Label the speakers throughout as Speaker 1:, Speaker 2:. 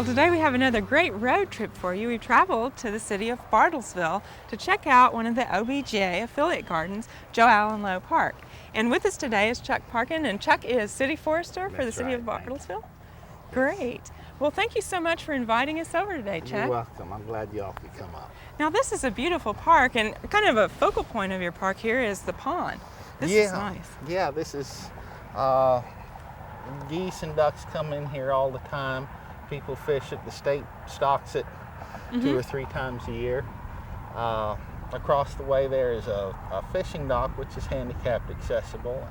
Speaker 1: Well, today we have another great road trip for you. We've traveled to the city of Bartlesville to check out one of the OBJ affiliate gardens, Jo Allyn Lowe Park. And with us today is Chuck Parkin, and Chuck is City Forester for the city of Bartlesville. Great. Well, thank you so much for inviting us over today, Chuck.
Speaker 2: You're welcome. I'm glad y'all could come up.
Speaker 1: Now, this is a beautiful park, and kind of a focal point of your park here is the pond. This is nice.
Speaker 2: Yeah, this is, geese and ducks come in here all the time. People fish it. The state stocks it 2 or 3 times a year. Across the way there is a fishing dock, which is handicapped accessible.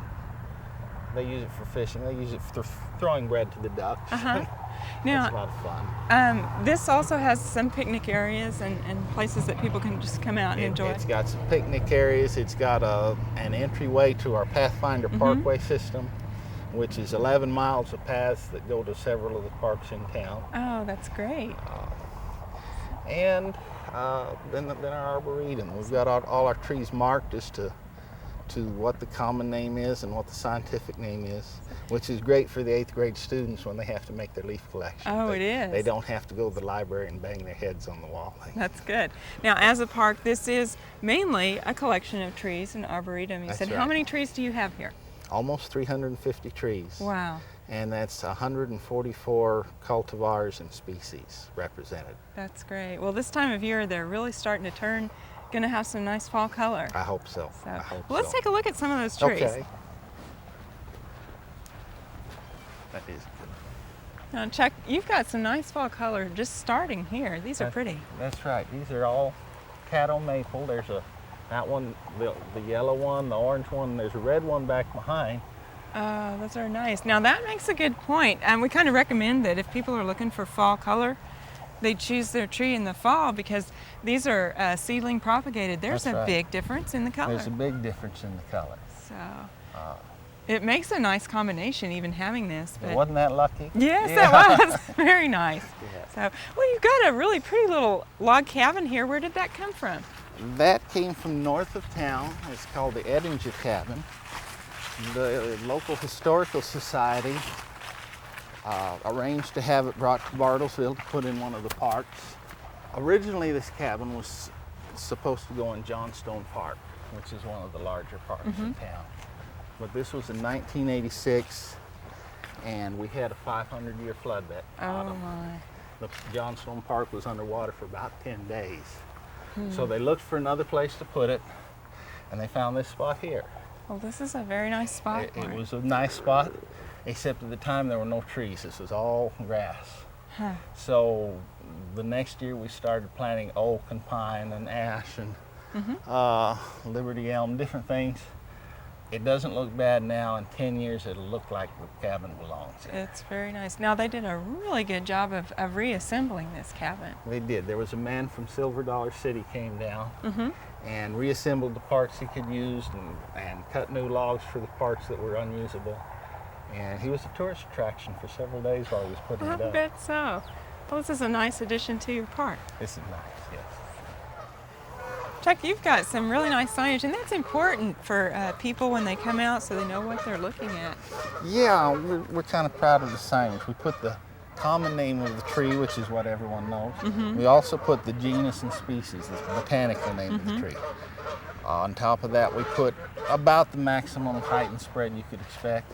Speaker 2: They use it for fishing. They use it for throwing bread to the ducks.
Speaker 1: Now,
Speaker 2: it's a lot of fun.
Speaker 1: This also has some picnic areas and places that people can just come out and enjoy.
Speaker 2: It's got some picnic areas. It's got an entryway to our Pathfinder Parkway system, which is 11 miles of paths that go to several of the parks in town.
Speaker 1: Oh, that's great.
Speaker 2: And then our arboretum. We've got all our trees marked as to what the common name is and what the scientific name is, which is great for the 8th grade students when they have to make their leaf collection.
Speaker 1: Oh, it is.
Speaker 2: They don't have to go to the library and bang their heads on the wall.
Speaker 1: That's good. Now, as a park, this is mainly a collection of trees and arboretum. You said, how many trees do you have here?
Speaker 2: Almost 350 trees.
Speaker 1: Wow.
Speaker 2: And that's 144 cultivars and species represented.
Speaker 1: That's great. Well, this time of year, they're really starting to turn, going to have some nice fall color.
Speaker 2: I hope so.
Speaker 1: Let's take a look at some of those trees.
Speaker 2: Okay. That is good.
Speaker 1: Now, Chuck, you've got some nice fall color just starting here. These are pretty.
Speaker 2: That's right. These are all cattle maple. There's that one, the yellow one, the orange one, there's a red one back behind.
Speaker 1: Oh, those are nice. Now that makes a good point. And we kind of recommend that if people are looking for fall color, they choose their tree in the fall because these are seedling propagated. There's a big difference in the color.
Speaker 2: There's a big difference in the color.
Speaker 1: So it makes a nice combination even having this.
Speaker 2: But wasn't that lucky?
Speaker 1: Yes, it was. Very nice. So, well, you've got a really pretty little log cabin here. Where did that come from?
Speaker 2: That came from north of town. It's called the Edinger Cabin. The local historical society arranged to have it brought to Bartlesville to put in one of the parks. Originally, this cabin was supposed to go in Johnstone Park, which is one of the larger parks in town. But this was in 1986, and we had a 500-year flood that autumn. The Johnstone Park was underwater for about 10 days. So they looked for another place to put it, and they found this spot here.
Speaker 1: Well, this is a very nice spot.
Speaker 2: It was a nice spot, except at the time there were no trees. This was all grass. So the next year we started planting oak and pine and ash and Liberty elm, different things. It doesn't look bad now. In 10 years, it'll look like the cabin belongs here.
Speaker 1: It's very nice. Now, they did a really good job of reassembling this cabin.
Speaker 2: They did. There was a man from Silver Dollar City came down and reassembled the parts he could use and cut new logs for the parts that were unusable. And he was a tourist attraction for several days while he was putting it up.
Speaker 1: I bet so. Well, this is a nice addition to your park.
Speaker 2: This is nice, yes.
Speaker 1: Chuck, you've got some really nice signage, and that's important for people when they come out so they know what they're looking at.
Speaker 2: Yeah, we're kind of proud of the signage. We put the common name of the tree, which is what everyone knows. We also put the genus and species, the botanical name of the tree. On top of that, we put about the maximum height and spread you could expect,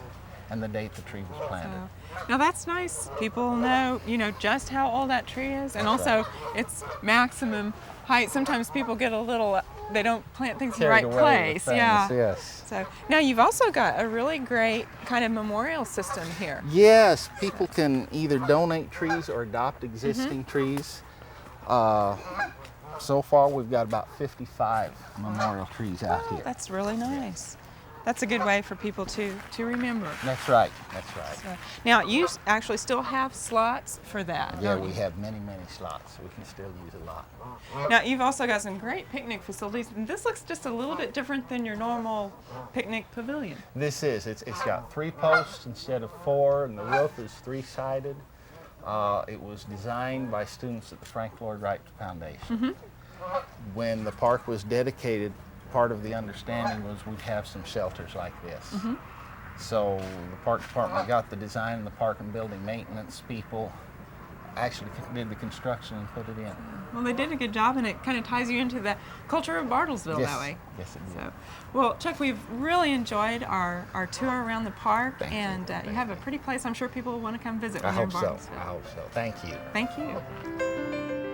Speaker 2: and the date the tree was planted.
Speaker 1: Now that's nice. People know, just how old that tree is, and also its maximum height. Sometimes people get a little, they don't plant things in the right place.
Speaker 2: Yes.
Speaker 1: So now you've also got a really great kind of memorial system here.
Speaker 2: Yes, people can either donate trees or adopt existing trees. So far we've got about 55 memorial trees out here.
Speaker 1: That's really nice. That's a good way for people to remember.
Speaker 2: That's right.
Speaker 1: So, now, you actually still have slots for that.
Speaker 2: Yeah, we have many slots. We can still use a lot.
Speaker 1: Now, you've also got some great picnic facilities, and this looks just a little bit different than your normal picnic pavilion.
Speaker 2: This is. It's got 3 posts instead of 4, and the roof is 3-sided. It was designed by students at the Frank Lloyd Wright Foundation. When the park was dedicated, part of the understanding was we'd have some shelters like this. So the park department got the design, and the park and building maintenance people actually did the construction and put it in.
Speaker 1: Well, they did a good job, and it kind of ties you into the culture of Bartlesville
Speaker 2: Yes.
Speaker 1: that way.
Speaker 2: Yes, it did.
Speaker 1: So, well, Chuck, we've really enjoyed our tour around the park,
Speaker 2: Thank you.
Speaker 1: and you have a pretty place. I'm sure people will want to come visit
Speaker 2: I
Speaker 1: when they're in
Speaker 2: hope so.
Speaker 1: Bartlesville.
Speaker 2: I hope so. Thank you.
Speaker 1: Thank you.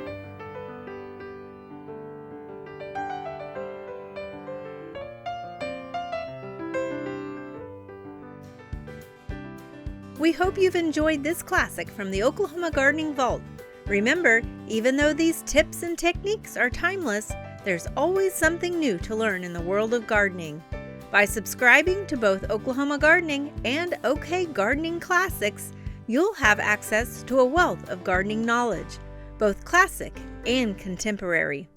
Speaker 3: We hope you've enjoyed this classic from the Oklahoma Gardening Vault. Remember, even though these tips and techniques are timeless, there's always something new to learn in the world of gardening. By subscribing to both Oklahoma Gardening and OK Gardening Classics, you'll have access to a wealth of gardening knowledge, both classic and contemporary.